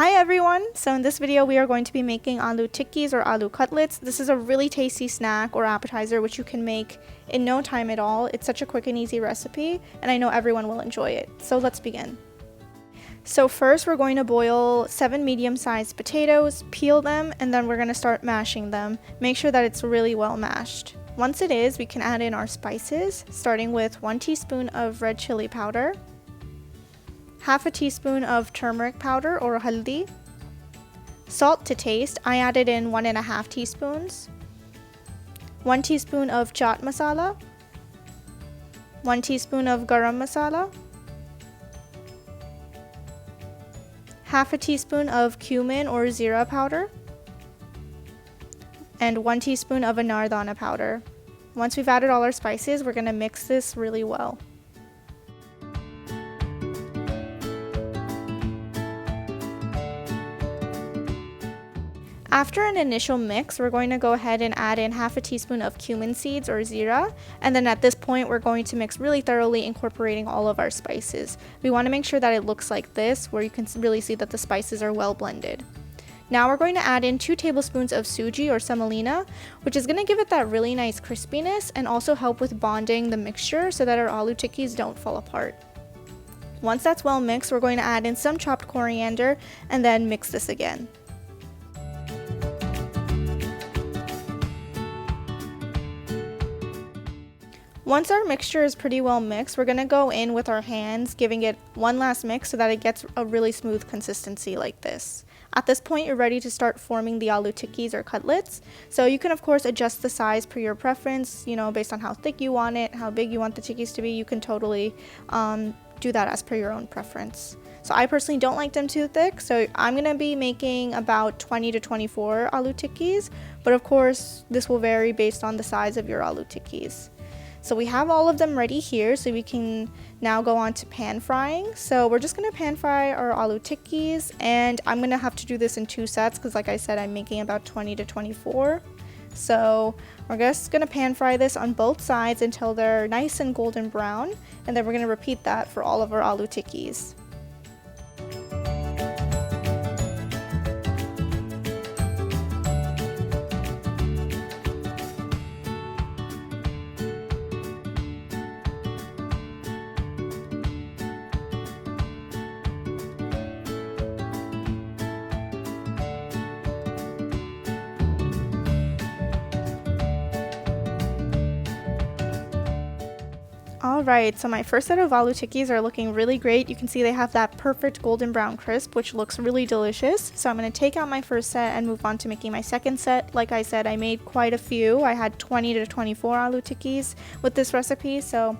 Hi everyone! So in this video we are going to be making aloo tikkis or aloo cutlets. This is a really tasty snack or appetizer which you can make in no time at all. It's such a quick and easy recipe and I know everyone will enjoy it. So let's begin. So first we're going to boil 7 medium-sized potatoes, peel them, and then we're going to start mashing them. Make sure that it's really well mashed. Once it is, we can add in our spices, starting with 1 teaspoon of red chili powder, half a teaspoon of turmeric powder or haldi, salt to taste. I added in 1.5 teaspoons, 1 teaspoon of Chat Masala, 1 teaspoon of Garam Masala, half a teaspoon of cumin or zira powder, and 1 teaspoon of Anar powder. Once we've added all our spices, we're going to mix this really well. After an initial mix, we're going to go ahead and add in half a teaspoon of cumin seeds or zira, and then at this point we're going to mix really thoroughly, incorporating all of our spices. We want to make sure that it looks like this, where you can really see that the spices are well blended. Now we're going to add in 2 tablespoons of Sooji or Semolina, which is going to give it that really nice crispiness and also help with bonding the mixture so that our aloo tikkis don't fall apart. Once that's well mixed, we're going to add in some chopped coriander and then mix this again. Once our mixture is pretty well mixed, we're going to go in with our hands, giving it one last mix so that it gets a really smooth consistency like this. At this point, you're ready to start forming the aloo tikkis or cutlets. So you can of course adjust the size per your preference, based on how thick you want it, how big you want the tikkis to be. You can totally do that as per your own preference. So I personally don't like them too thick, so I'm going to be making about 20 to 24 aloo tikkis, but of course this will vary based on the size of your aloo tikkis. So we have all of them ready here, so we can now go on to pan frying. So we're just going to pan fry our aloo tikkis, and I'm going to have to do this in 2 sets because like I said, I'm making about 20 to 24. So we're just going to pan fry this on both sides until they're nice and golden brown, and then we're going to repeat that for all of our aloo tikkis. Alright, so my first set of aloo tikkis are looking really great. You can see they have that perfect golden brown crisp, which looks really delicious. So I'm going to take out my first set and move on to making my second set. Like I said, I made quite a few. I had 20 to 24 aloo tikkis with this recipe, so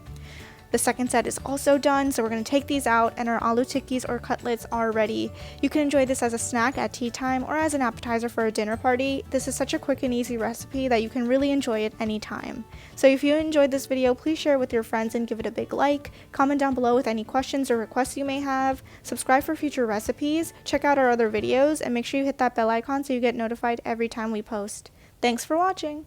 the second set is also done. So we're going to take these out and our aloo tikkis or cutlets are ready. You can enjoy this as a snack at tea time or as an appetizer for a dinner party. This is such a quick and easy recipe that you can really enjoy it anytime. So if you enjoyed this video, please share it with your friends and give it a big like. Comment down below with any questions or requests you may have. Subscribe for future recipes. Check out our other videos and make sure you hit that bell icon so you get notified every time we post. Thanks for watching!